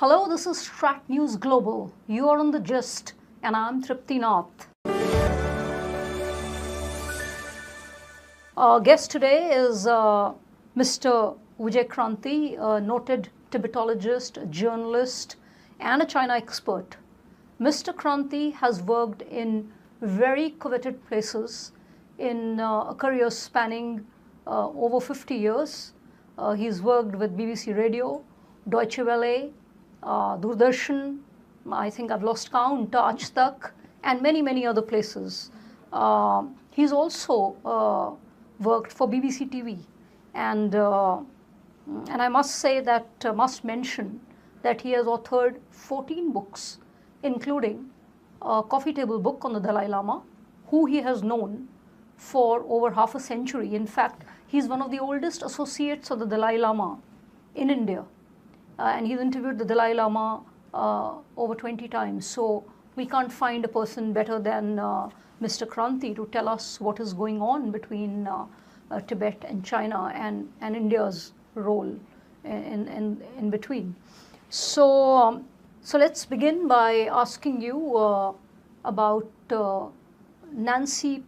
Hello, this is Strat News Global. You are on The Gist, and I'm Tripti Nath. Our guest today is Mr. Vijay Kranti, a noted Tibetologist, journalist, and a China expert. Mr. Kranti has worked in very coveted places in a career spanning over 50 years. He's worked with BBC Radio, Deutsche Welle, Doordarshan, I think I've lost count, Aaj Tak, and many, many other places. He's also worked for BBC TV, and I must say that, must mention that he has authored 14 books, including a coffee table book on the Dalai Lama, who he has known for over half a century. In fact, he's one of the oldest associates of the Dalai Lama in India. And he's interviewed the Dalai Lama over 20 times. So we can't find a person better than Mr. Kranti to tell us what is going on between Tibet and China and India's role in between. So let's begin by asking you about Nancy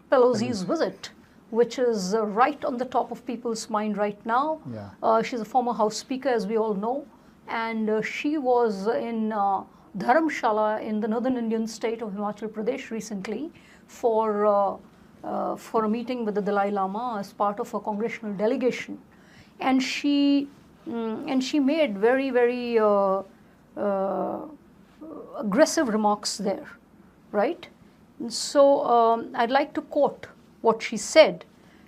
Pelosi's visit, which is right on the top of people's mind right now. Yeah. She's a former House Speaker, as we all know, and she was in Dharamshala in the northern Indian state of Himachal Pradesh recently for a meeting with the Dalai Lama as part of a congressional delegation, and she made very, very aggressive remarks there, right? And so I'd like to quote what she said,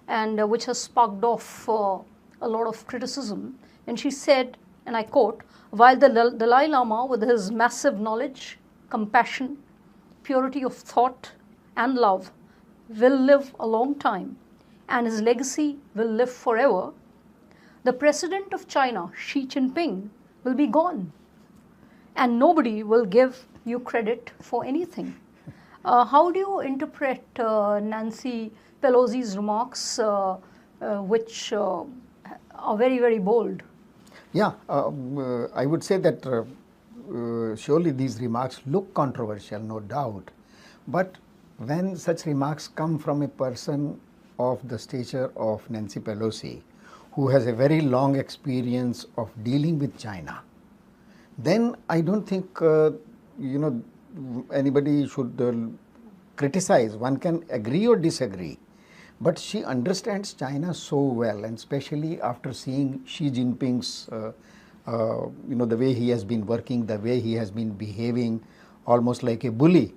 and which has sparked off a lot of criticism. And she said, and I quote, "While the Dalai Lama, with his massive knowledge, compassion, purity of thought, and love, will live a long time, and his legacy will live forever, the President of China, Xi Jinping, will be gone, and nobody will give you credit for anything." How do you interpret Nancy Pelosi's remarks, which are very, very bold? Yeah, I would say that surely these remarks look controversial, no doubt. But when such remarks come from a person of the stature of Nancy Pelosi, who has a very long experience of dealing with China, then I don't think anybody should criticize. One can agree or disagree, but she understands China so well, and especially after seeing Xi Jinping's, the way he has been working, the way he has been behaving, almost like a bully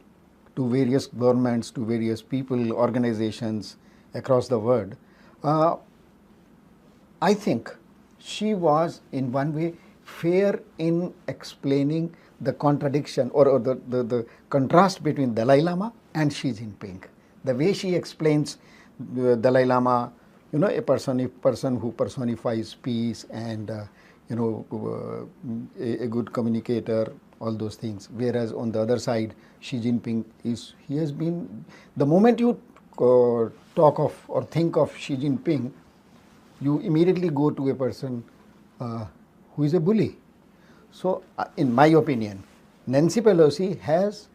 to various governments, to various people, organizations across the world. I think she was in one way fair in explaining the contradiction or the contrast between Dalai Lama and Xi Jinping. The way she explains Dalai Lama, a person who personifies peace and a good communicator, all those things. Whereas on the other side, Xi Jinping he has been, the moment you talk of or think of Xi Jinping, you immediately go to a person who is a bully. So, in my opinion, Nancy Pelosi has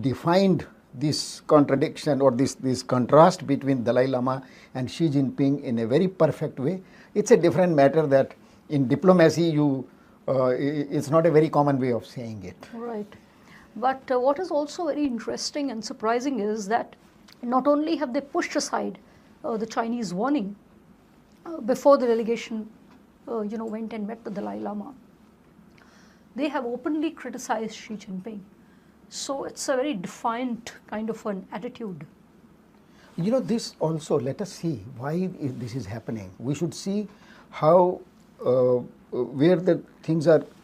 defined this contradiction or this contrast between Dalai Lama and Xi Jinping in a very perfect way. It's a different matter that in diplomacy it's not a very common way of saying it. Right. But what is also very interesting and surprising is that not only have they pushed aside the Chinese warning before the delegation went and met the Dalai Lama, they have openly criticized Xi Jinping. So it's a very defiant kind of an attitude. This also, let us see why this is happening. We should see how, where the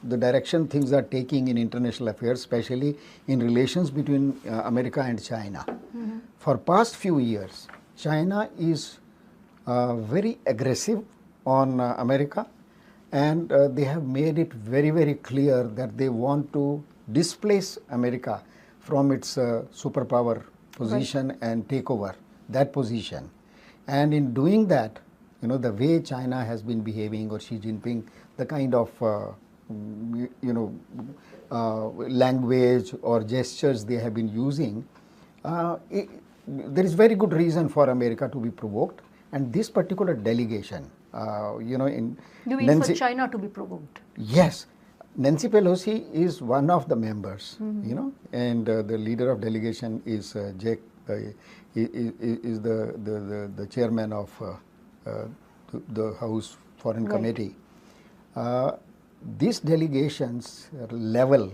direction things are taking in international affairs, especially in relations between America and China. Mm-hmm. For past few years, China is very aggressive on America, and they have made it very, very clear that they want to displace America from its superpower position, right, and take over that position. And in doing that, the way China has been behaving, or Xi Jinping, the kind of language or gestures they have been using, there is very good reason for America to be provoked. And this particular delegation, in You mean for China to be provoked? Yes. Nancy Pelosi is one of the members, and the leader of delegation is Jake, is the chairman of the House Foreign Committee. This delegation's level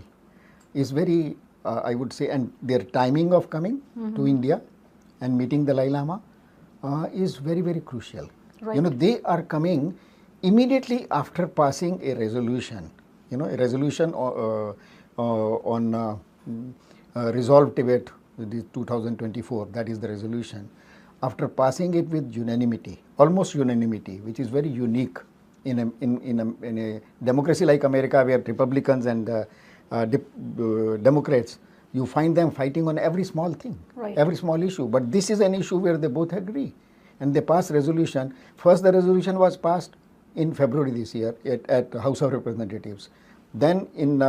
is very, I would say, and their timing of coming to India and meeting the Dalai Lama is very, very crucial. Right. They are coming immediately after passing a resolution, a resolution on Resolve Tibet, the 2024, that is the resolution. After passing it with unanimity, almost unanimity, which is very unique in a democracy like America, where Republicans and Democrats, you find them fighting on every small thing, every small issue. But this is an issue where they both agree, and they pass resolution. First, the resolution was passed in February this year at House of Representatives. Then in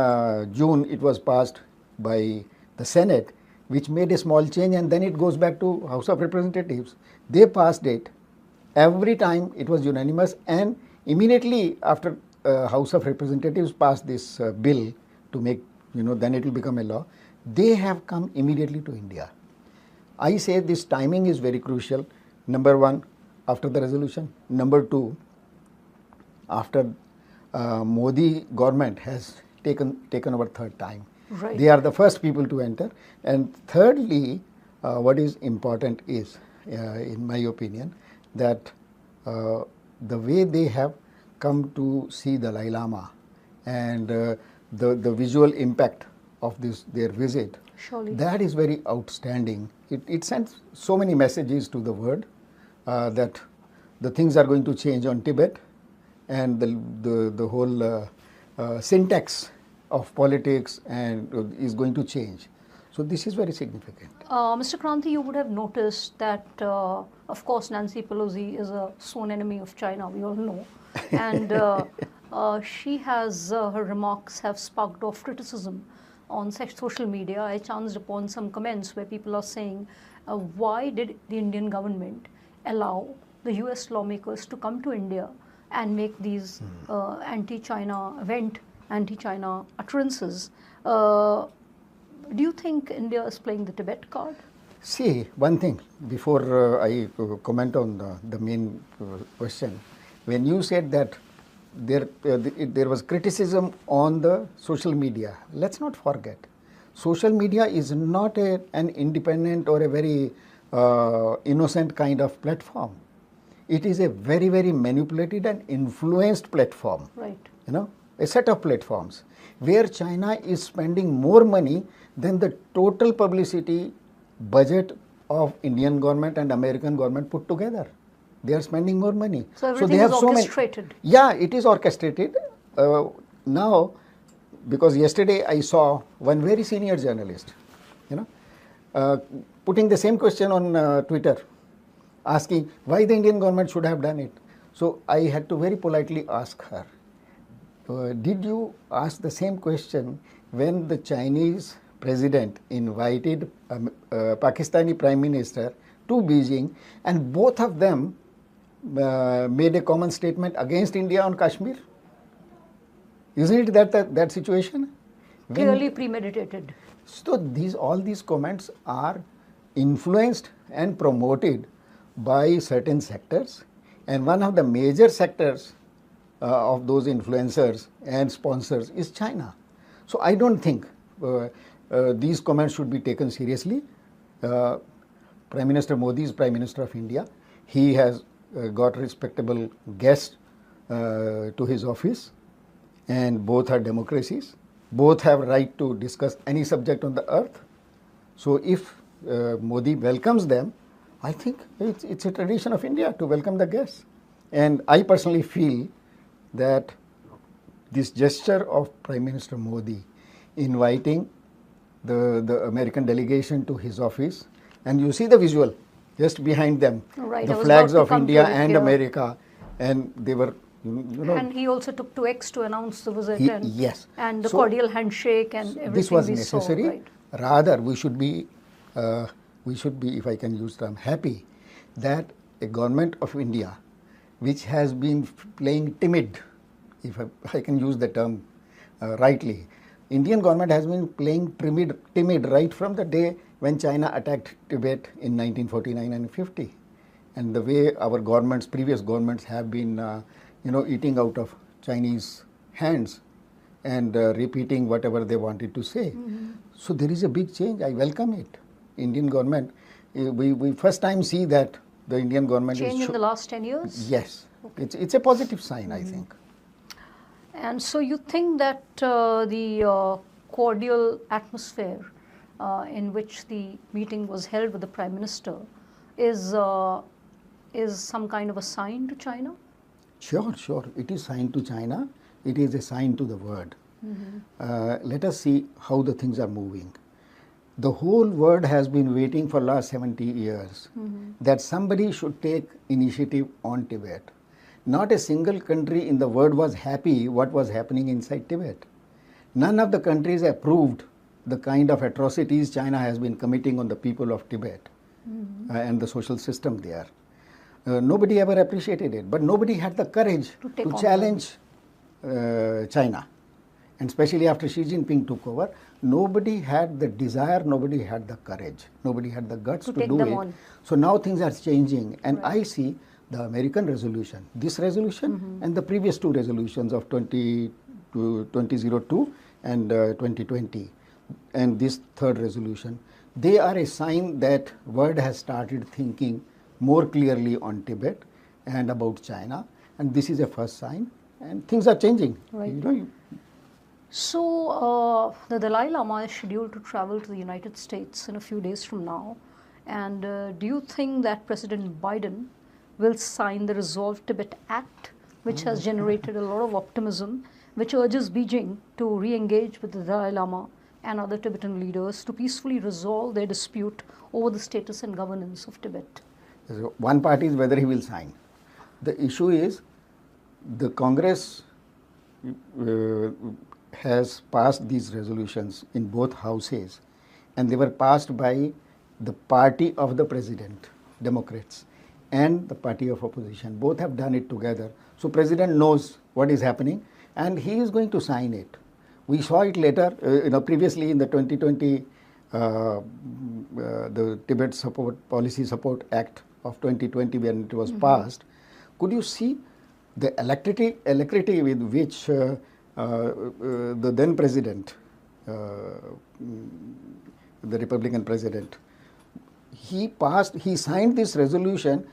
June, it was passed by the Senate, which made a small change, and then it goes back to House of Representatives. They passed it. Every time it was unanimous, and immediately after House of Representatives passed this bill to make, then it will become a law, they have come immediately to India. I say this timing is very crucial. Number one, after the resolution. Number two, after Modi government has taken over third time. Right. They are the first people to enter. And thirdly, what is important is, in my opinion, that the way they have come to see the Dalai Lama and the visual impact of their visit, Surely. that is very outstanding. It sends so many messages to the world that the things are going to change on Tibet, and the whole syntax of politics and is going to change. So this is very significant. Mr. Kranti, you would have noticed that, of course, Nancy Pelosi is a sworn enemy of China, we all know. And she has, her remarks have sparked off criticism on social media. I chanced upon some comments where people are saying, why did the Indian government allow the US lawmakers to come to India and make these anti-China utterances? Do you think India is playing the Tibet card? See, one thing, before I comment on the main question, when you said that there was criticism on the social media, let's not forget, social media is not an independent or a very innocent kind of platform. It is a very, very manipulated and influenced platform. Right. A set of platforms where China is spending more money than the total publicity budget of Indian government and American government put together. They are spending more money. So everything is orchestrated. Yeah, it is orchestrated. Now, because yesterday I saw one very senior journalist, putting the same question on Twitter, asking why the Indian government should have done it. So I had to very politely ask her, did you ask the same question when the Chinese president invited Pakistani Prime Minister to Beijing, and both of them made a common statement against India on Kashmir? Isn't it that situation? Clearly premeditated. So all these comments are influenced and promoted by certain sectors, and one of the major sectors of those influencers and sponsors is China. So I don't think these comments should be taken seriously. Prime Minister Modi is Prime Minister of India. He has got respectable guests to his office, and both are democracies. Both have right to discuss any subject on the earth. So if Modi welcomes them, I think it's a tradition of India to welcome the guests. And I personally feel that this gesture of Prime Minister Modi inviting the American delegation to his office, and you see the visual just behind them, Right, the flags of India and America, and they were And he also took to X to announce the visit yes. and the cordial handshake and everything. This was we necessary. saw, right? Rather, we should be, if I can use the term, happy that a government of India, which has been playing timid, if I can use the term rightly, Indian government has been playing timid right from the day when China attacked Tibet in 1949 and 50. And the way our governments, previous governments have been, eating out of Chinese hands and repeating whatever they wanted to say. So there is a big change. I welcome it. Indian government, we first time see that the Indian government change is in the last 10 years? Yes. Okay. It's a positive sign, I think. And so you think that the cordial atmosphere in which the meeting was held with the Prime Minister is some kind of a sign to China? Sure. It is sign to China. It is a sign to the world. Let us see how the things are moving. The whole world has been waiting for last 70 years that somebody should take initiative on Tibet. Not a single country in the world was happy what was happening inside Tibet. None of the countries approved the kind of atrocities China has been committing on the people of Tibet and the social system there. Nobody ever appreciated it, but nobody had the courage to challenge China. And especially after Xi Jinping took over, nobody had the desire, nobody had the courage, nobody had the guts to do it. On. So now things are changing, and I see the American resolution, this resolution and the previous two resolutions of 2002 and 2020, and this third resolution, they are a sign that world has started thinking more clearly on Tibet and about China, and this is a first sign, and things are changing. Right. So the Dalai Lama is scheduled to travel to the United States in a few days from now, and do you think that President Biden will sign the Resolve Tibet Act, which has generated a lot of optimism, which urges Beijing to re-engage with the Dalai Lama and other Tibetan leaders to peacefully resolve their dispute over the status and governance of Tibet? One part is whether he will sign. The issue is the Congress has passed these resolutions in both houses, and they were passed by the party of the president, Democrats, and the party of opposition. Both have done it together. So president knows what is happening, and he is going to sign it. We saw it later, previously in the 2020, the Tibet Policy Support Act of 2020 when it was passed. Could you see the alacrity with which the then president, the Republican president, he signed this resolution.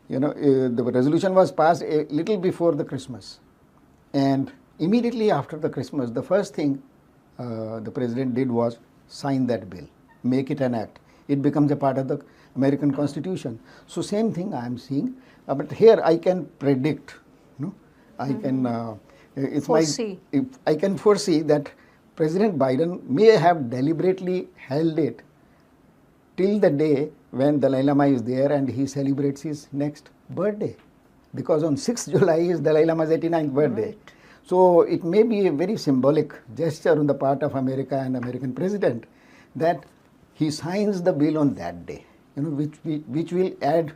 The resolution was passed a little before the Christmas, and immediately after the Christmas, the first thing the president did was sign that bill, make it an act. It becomes a part of the American Constitution. So same thing I am seeing, but here I can predict. I can I can foresee that President Biden may have deliberately held it till the day when Dalai Lama is there and he celebrates his next birthday, because on 6th July is Dalai Lama's 89th birthday. Right. So it may be a very symbolic gesture on the part of America and American president that he signs the bill on that day, which will add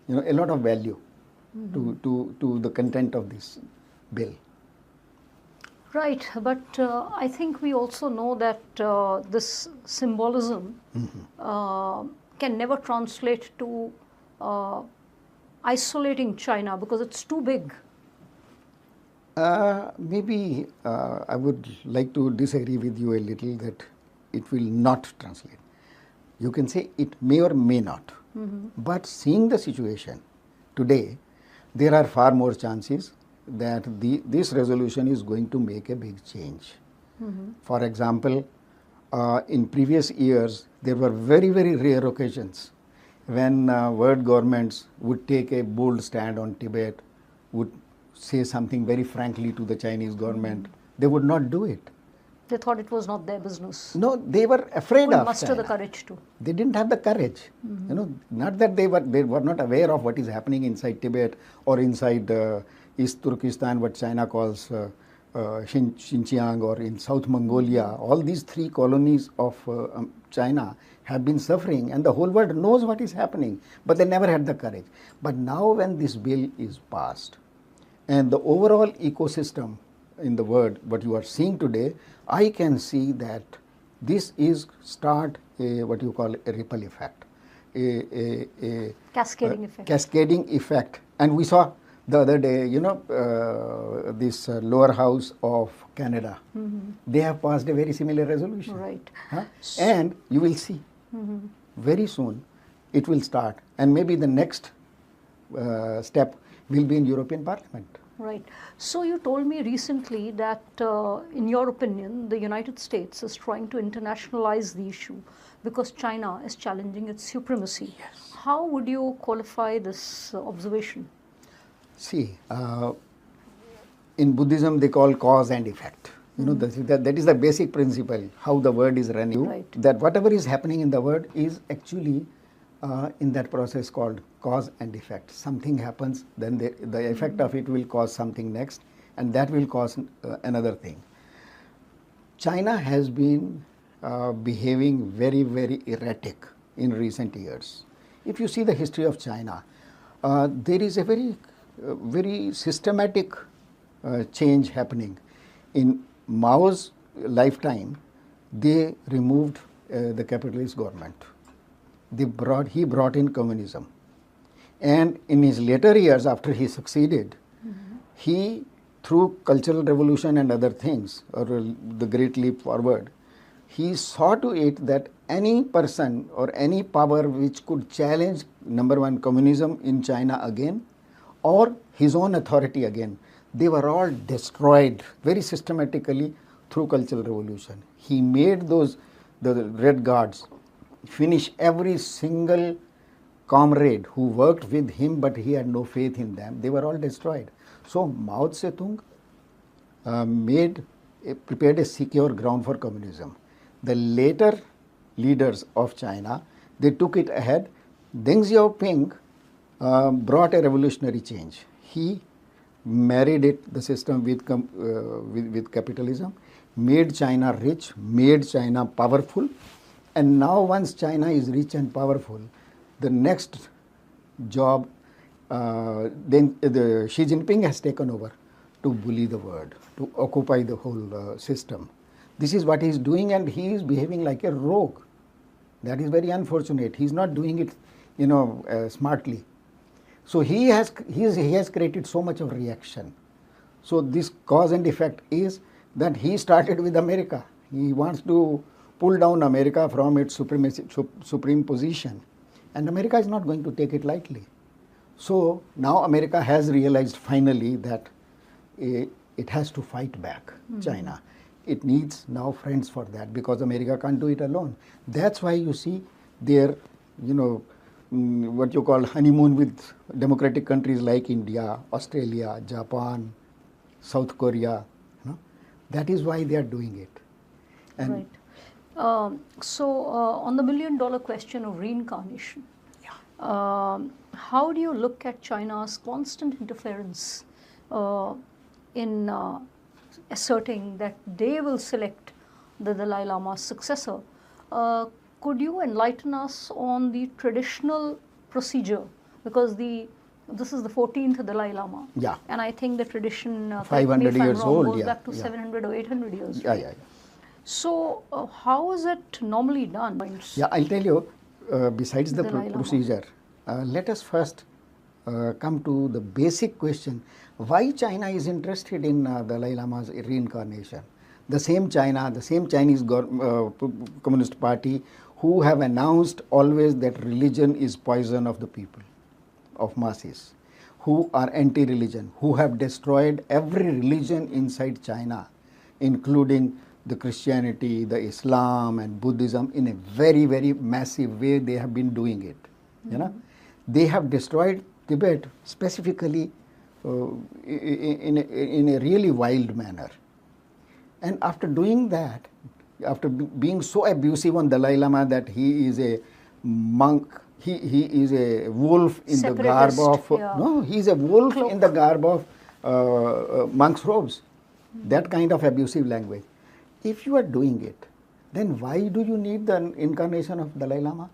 a lot of value to the content of this bill. Right, but I think we also know that this symbolism can never translate to isolating China because it's too big. Maybe I would like to disagree with you a little that it will not translate. You can say it may or may not. But seeing the situation today, there are far more chances that this resolution is going to make a big change. For example, in previous years, there were very, very rare occasions when world governments would take a bold stand on Tibet, would say something very frankly to the Chinese government. They would not do it. They thought it was not their business. No, they were afraid of muster China. The courage to. They didn't have the courage. Not that they were not aware of what is happening inside Tibet or inside East Turkestan, what China calls Xinjiang, or in South Mongolia, all these 3 colonies of China have been suffering, and the whole world knows what is happening, but they never had the courage. But now when this bill is passed, and the overall ecosystem in the world, what you are seeing today, I can see that this is start a what you call a ripple effect, a Cascading effect. Cascading effect. And we saw the other day, this lower house of Canada, they have passed a very similar resolution. Right. And you will see very soon it will start, and maybe the next step will be in European Parliament. Right. So you told me recently that, in your opinion, the United States is trying to internationalize the issue because China is challenging its supremacy. Yes. How would you qualify this observation? See, in Buddhism they call cause and effect. That is the basic principle, how the world is running. Right. That whatever is happening in the world is actually in that process called cause and effect. Something happens, then the effect of it will cause something next, and that will cause another thing. China has been behaving very, very erratic in recent years. If you see the history of China, there is a very systematic change happening. In Mao's lifetime, they removed the capitalist government. He brought in communism. And in his later years, after he succeeded, he, through cultural revolution and other things, or the Great Leap Forward, he saw to it that any person or any power which could challenge, number one, communism in China again, or his own authority again, they were all destroyed very systematically through cultural revolution. He made the Red Guards finish every single comrade who worked with him, but he had no faith in them. They were all destroyed. So Mao Zedong prepared a secure ground for communism. The later leaders of China, they took it ahead. Deng Xiaoping brought a revolutionary change. He married the system with capitalism, made China rich, made China powerful, and now once China is rich and powerful, the next job then Xi Jinping has taken over to bully the world, to occupy the whole system. This is what he is doing, and he is behaving like a rogue. That is very unfortunate. He is not doing it, smartly. So he has created so much of reaction. So this cause and effect is that he started with America. He wants to pull down America from its supreme position, and America is not going to take it lightly. So now America has realized finally that it has to fight back China. It needs now friends for that, because America can't do it alone. That's why you see their, what you call honeymoon with democratic countries like India, Australia, Japan, South Korea. That is why they are doing it. And right. So on the million-dollar question of reincarnation, how do you look at China's constant interference in asserting that they will select the Dalai Lama's successor? Could you enlighten us on the traditional procedure? Because this is the 14th Dalai Lama. Yeah. And I think the tradition, 500 years old, goes back to 700 or 800 years. Yeah. So how is it normally done? Yeah, I'll tell you, besides the Dalai Lama. procedure, let us first come to the basic question, why China is interested in Dalai Lama's reincarnation. The same China, the same Chinese Communist Party, who have announced always that religion is poison of the people, of masses, who are anti-religion, who have destroyed every religion inside China, including the Christianity, the Islam and Buddhism, in a very, very massive way. They have been doing it. They have destroyed Tibet specifically in a really wild manner. And after doing that, after being so abusive on Dalai Lama that he is a monk, he is a wolf in the garb of, no, he is a wolf in the garb of monks' robes. That kind of abusive language. If you are doing it, then why do you need the incarnation of Dalai Lama?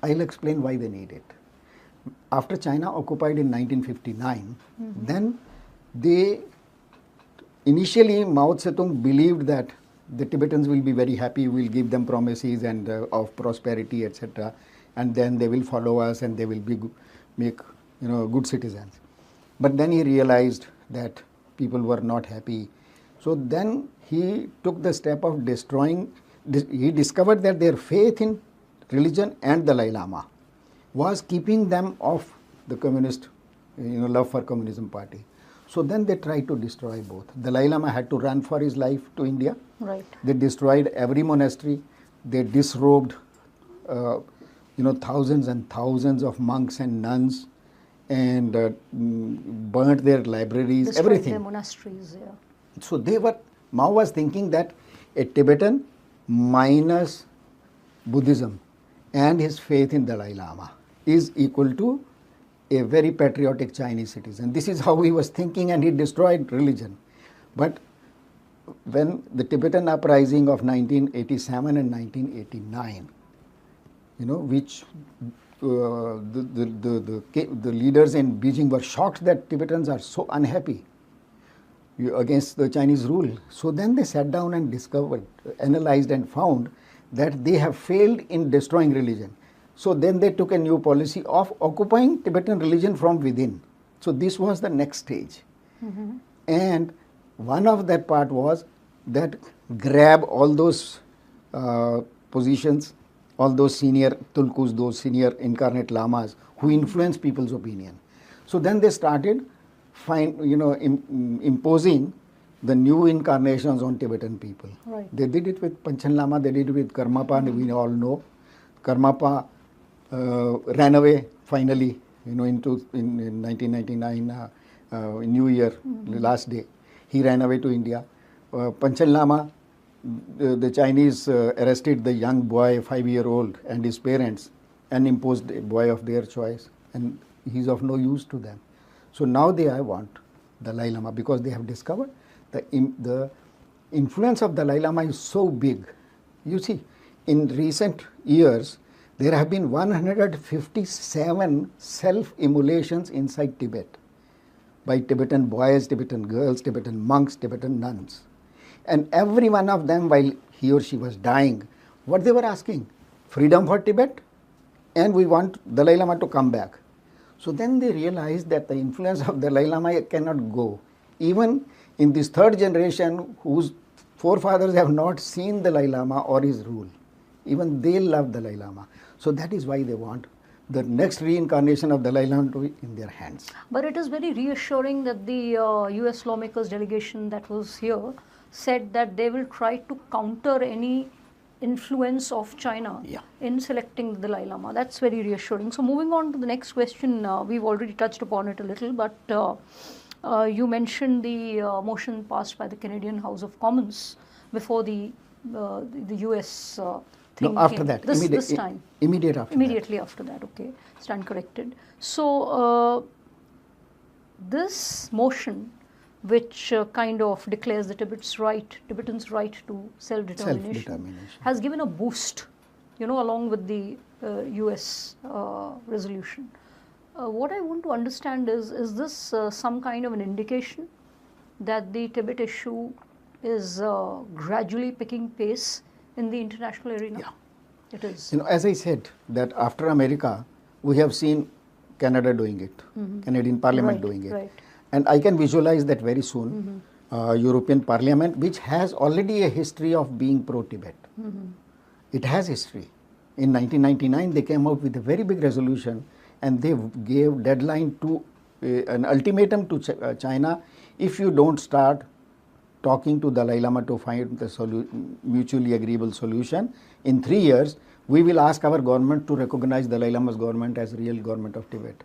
I'll explain why they need it. After China occupied in 1959, then they initially Mao Zedong believed that the Tibetans will be very happy, we'll give them promises and of prosperity, etc., and then they will follow us and they will be make good citizens. But then he realized that people were not happy. So then he took the step of destroying. He discovered that their faith in religion and Dalai Lama was keeping them off the communist, love for communism party. So then they tried to destroy both. Dalai Lama had to run for his life to India. Right. They destroyed every monastery. They disrobed, thousands and thousands of monks and nuns, and burnt their libraries, Destroyed everything. their monasteries, yeah. So Mao was thinking that a Tibetan minus Buddhism and his faith in Dalai Lama is equal to a very patriotic Chinese citizen. This is how he was thinking, and he destroyed religion. But when the Tibetan uprising of 1987 and 1989, which the leaders in Beijing were shocked that Tibetans are so unhappy against the Chinese rule. So then they sat down and discovered, analyzed and found that they have failed in destroying religion. So then they took a new policy of occupying Tibetan religion from within. So this was the next stage. And one of that part was that grab all those positions, all those senior tulkus, those senior incarnate lamas who influence people's opinion. So then they started imposing the new incarnations on Tibetan people. Right. They did it with Panchen Lama, they did it with Karmapa, we all know. Karmapa ran away finally, in 1999, New Year, the last day. He ran away to India. Panchen Lama, the Chinese arrested the young boy, 5-year-old, and his parents, and imposed a boy of their choice, and he's of no use to them. So now they want Dalai Lama because they have discovered the influence of Dalai Lama is so big. You see, in recent years, there have been 157 self-immolations inside Tibet by Tibetan boys, Tibetan girls, Tibetan monks, Tibetan nuns. And every one of them, while he or she was dying, what they were asking? Freedom for Tibet, and we want Dalai Lama to come back. So then they realized that the influence of Dalai Lama cannot go. Even in this third generation, whose forefathers have not seen Dalai Lama or his rule, even they love Dalai Lama. So that is why they want the next reincarnation of Dalai Lama to be in their hands. But it is very reassuring that the US lawmakers delegation that was here said that they will try to counter any influence of China in selecting the Dalai Lama. That's very reassuring. So moving on to the next question, we've already touched upon it a little, but you mentioned the motion passed by the Canadian House of Commons before the US thing No, after came. that. This time. Immediately after that, okay. Stand corrected. So this motion, which kind of declares the Tibetans' right to self-determination, has given a boost, along with the US resolution. What I want to understand is this some kind of an indication that the Tibet issue is gradually picking pace in the international arena? Yeah. It is. As I said, that after America, we have seen Canada doing it, Canadian Parliament doing it. Right. And I can visualize that very soon. European Parliament, which has already a history of being pro-Tibet. It has history. In 1999, they came out with a very big resolution, and they gave deadline to an ultimatum to China: if you don't start talking to Dalai Lama to find the mutually agreeable solution, in 3 years, we will ask our government to recognize Dalai Lama's government as real government of Tibet.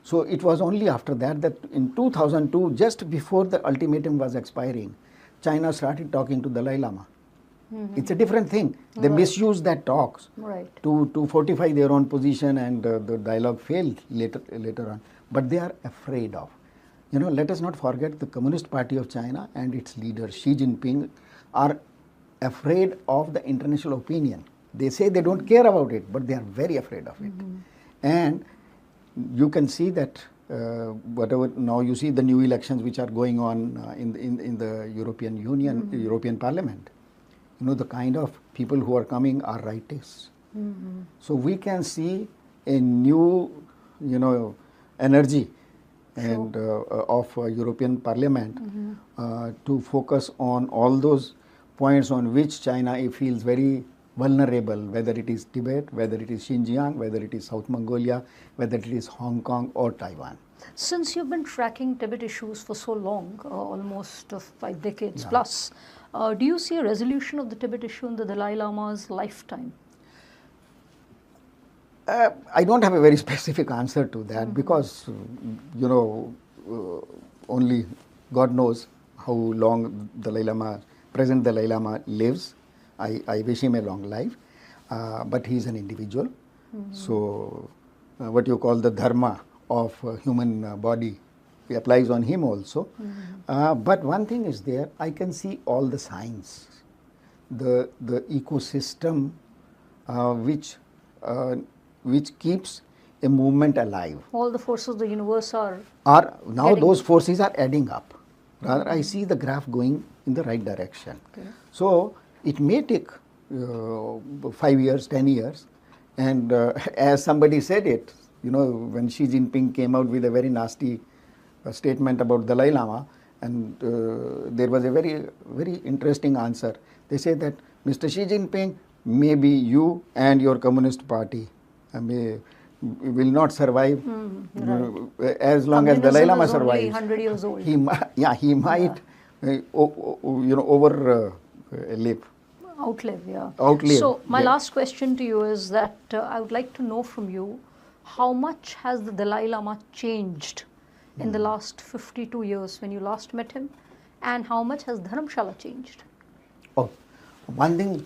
So it was only after that in 2002, just before the ultimatum was expiring, China started talking to Dalai Lama. It's a different thing. They misused that talks to fortify their own position, and the dialogue failed later on. But they are afraid of. let us not forget the Communist Party of China and its leader Xi Jinping are afraid of the international opinion. They say they don't care about it, but they are very afraid of it. And you can see that whatever now you see the new elections which are going on in the European Union, European Parliament. The kind of people who are coming are rightists. So we can see a new, energy and of European Parliament to focus on all those points on which China feels very vulnerable, whether it is Tibet, whether it is Xinjiang, whether it is South Mongolia, whether it is Hong Kong or Taiwan. Since you've been tracking Tibet issues for so long, almost 5 decades plus, do you see a resolution of the Tibet issue in the Dalai Lama's lifetime? I don't have a very specific answer to that because, only God knows how long present Dalai Lama lives. I wish him a long life, but he is an individual. So, what you call the dharma of human body applies on him also. But one thing is there, I can see all the signs, the ecosystem which keeps a movement alive. All the forces of the universe are now those forces are adding up. Rather, I see the graph going in the right direction. Okay. So it may take 5 years, 10 years, and as somebody said it, when Xi Jinping came out with a very nasty statement about Dalai Lama, and there was a very, very interesting answer. They say that Mr. Xi Jinping, maybe you and your Communist Party will not survive as long as Dalai Lama survives. Only 100 years old. He might outlive. So my last question to you is that I would like to know from you, how much has the Dalai Lama changed in the last 52 years when you last met him, and how much has Dharamshala changed? Oh, one thing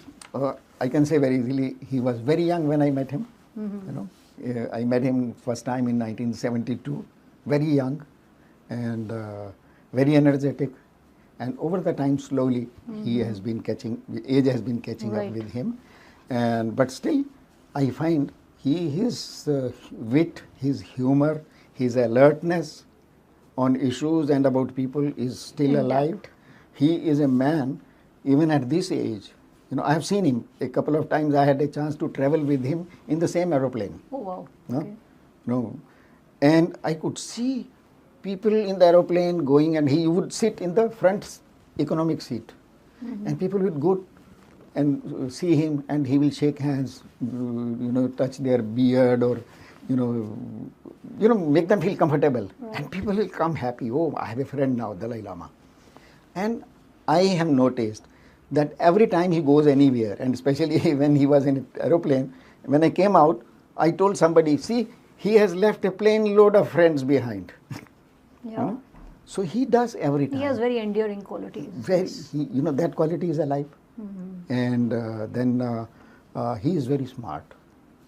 I can say very easily, he was very young when I met him. I met him first time in 1972, very young and very energetic. And over the time, slowly, he has been age has been catching up with him. But still, I find his wit, his humor, his alertness on issues and about people is still alive. He is a man, even at this age. I have seen him a couple of times. I had a chance to travel with him in the same aeroplane. Oh, wow. Okay. And I could see people in the aeroplane going, and he would sit in the front economic seat. And people would go and see him, and he will shake hands, touch their beard or, make them feel comfortable. Right. And people will come happy. Oh, I have a friend now, Dalai Lama. And I have noticed that every time he goes anywhere, and especially when he was in an aeroplane, when I came out, I told somebody, see, he has left a plane load of friends behind. Yeah. So he does every time. He has very enduring qualities. That quality is alive. And then he is very smart.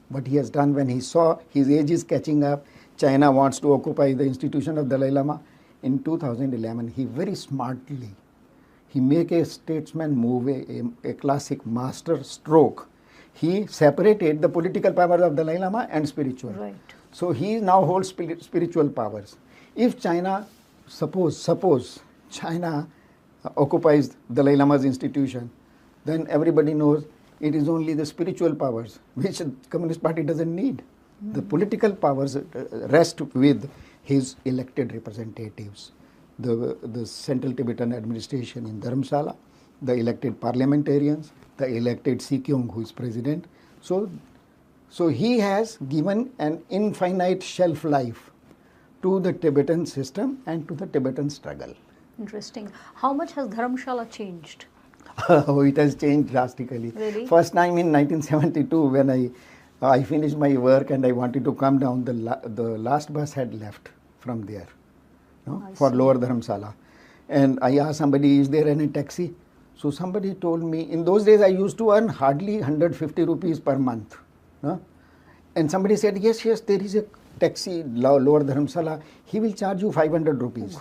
What he has done when he saw his age is catching up, China wants to occupy the institution of Dalai Lama. In 2011, he very smartly, he make a statesman move, a classic master stroke. He separated the political powers of Dalai Lama and spiritual. Right. So he now holds spiritual powers. If China, suppose China occupies Dalai Lama's institution, then everybody knows it is only the spiritual powers, which the Communist Party doesn't need. The political powers rest with his elected representatives. The Central Tibetan Administration in Dharamshala, the elected parliamentarians, the elected Sikyong, who is president. So he has given an infinite shelf life to the Tibetan system and to the Tibetan struggle. Interesting. How much has Dharamshala changed? It has changed drastically. Really? First time in 1972 when I finished my work and I wanted to come down, the last bus had left from there for Lower Dharamshala. And I asked somebody, is there any taxi? So somebody told me, in those days I used to earn hardly 150 rupees per month. And somebody said, yes, there is a taxi lower Dharamsala, he will charge you 500 rupees.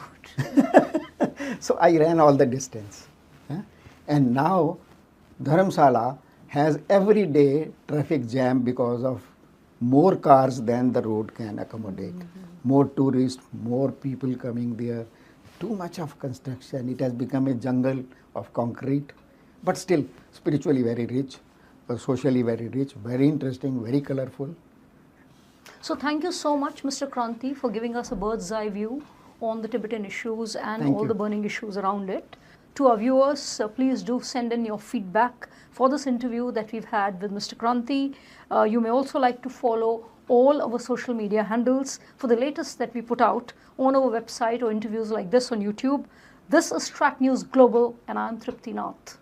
So I ran all the distance. And now Dharamsala has every day traffic jam because of more cars than the road can accommodate. More tourists, more people coming there. Too much of construction. It has become a jungle of concrete, but still spiritually very rich, socially very rich, very interesting, very colorful. So thank you so much, Mr. Kranti, for giving us a bird's eye view on the Tibetan issues and Thank all you. the burning issues around it. To our viewers, please do send in your feedback for this interview that we've had with Mr. Kranti. You may also like to follow all our social media handles for the latest that we put out on our website or interviews like this on YouTube. This is Track News Global, and I'm Tripti Nath.